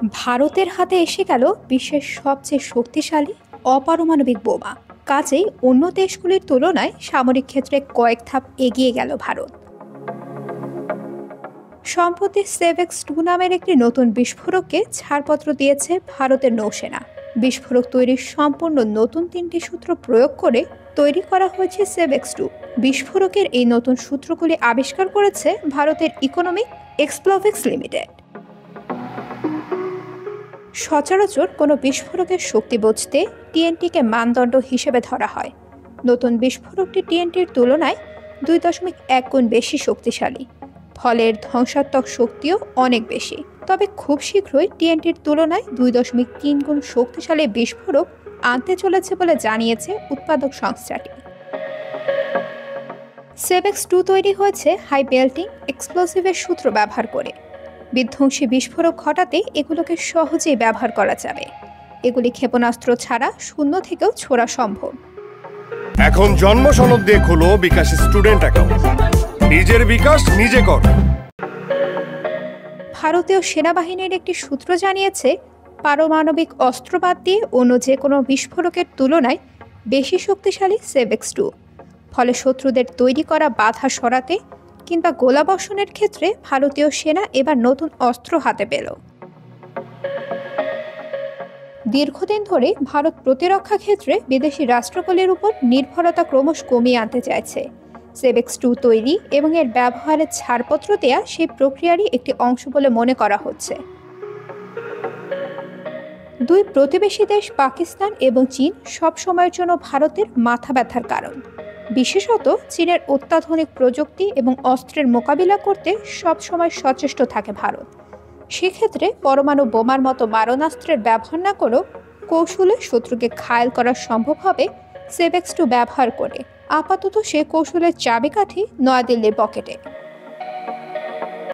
ভারতের হাতে এসে গেল বিশ্বের সবচেয়ে শক্তিশালী অপারমাণবিক বোমা। কাজেই অন্য দেশগুলির তুলনায় সামরিক ক্ষেত্রে কয়েক ধাপ এগিয়ে গেল ভারত। সম্প্রতি সেভেক্স-2 নামের একটি নতুন বিস্ফোরককে ছাড়পত্র দিয়েছে ভারতের নৌসেনা। বিস্ফোরক তৈরির সম্পূর্ণ নতুন 3টি সূত্র প্রয়োগ করে তৈরি করা হয়েছে সেভেক্স-2। বিস্ফোরকের এই নতুন সূত্রগুলি আবিষ্কার করেছে ভারতের ইকোনমিক এক্সপ্লোভিক্স লিমিটেড। সচরাচর কোনো বিস্ফোরকের শক্তি বুঝতে টিএনটিকে মানদণ্ড হিসেবে ধরা হয়। নতুন বিস্ফোরকটি টিএনটির তুলনায় 2.1 গুণ বেশি শক্তিশালী, ফলে এর ধ্বংসাত্মক শক্তিও অনেক বেশি। তবে খুব শীঘ্রই টিএনটির তুলনায় 2.3 গুণ শক্তিশালী বিস্ফোরক আনতে চলেছে বলে জানিয়েছে উৎপাদক সংস্থাটি। সেভেক্স-2 তৈরি হয়েছে হাই বেল্টিং এক্সপ্লোসিভের সূত্র ব্যবহার করে। বিধ্বংসী বিস্ফোরক ঘটাতে এগুলোকে সহজেই ব্যবহার করা যাবে। এগুলি ক্ষেপণাস্ত্র ছাড়া শূন্য থেকেও ছোড়া সম্ভব। এখন জন্ম সনদ দিয়ে খোলো বিকাশ স্টুডেন্ট অ্যাকাউন্ট। নিজের বিকাশ নিজে কর। ভারতীয় সেনাবাহিনীর একটি সূত্র জানিয়েছে, পারমাণবিক অস্ত্র বাদ দিয়ে অন্য যে কোনো বিস্ফোরকের তুলনায় বেশি শক্তিশালী সেভেক্স-2। ফলে শত্রুদের তৈরি করা বাধা সরাতে কিংবা গোলাবর্ষণের ক্ষেত্রে ভারতীয় সেনা এবার নতুন অস্ত্র হাতে পেল। দীর্ঘদিন ধরে ভারত প্রতিরক্ষা ক্ষেত্রে বিদেশি রাষ্ট্রগুলির উপর নির্ভরতা ক্রমশ কমিয়ে আনতে চাইছে। সেভেক্স-2 তৈরি এবং এর ব্যবহারের ছাড়পত্র দেয়া সেই প্রক্রিয়ারই একটি অংশ বলে মনে করা হচ্ছে। দুই প্রতিবেশী দেশ পাকিস্তান এবং চীন সব সময়ের জন্য ভারতের মাথা ব্যথার কারণ। বিশেষত চীনের অত্যাধুনিক প্রযুক্তি এবং অস্ত্রের মোকাবিলা করতে সবসময় সচেষ্ট থাকে ভারত। সেক্ষেত্রে পরমাণু বোমার মতো মারণাস্ত্রের ব্যবহার না করেও কৌশলে শত্রুকে ঘায়েল করা সম্ভব হবে সেভেক্স-2 ব্যবহার করে। আপাতত সে কৌশলের চাবিকাঠি নয়াদিল্লির পকেটে।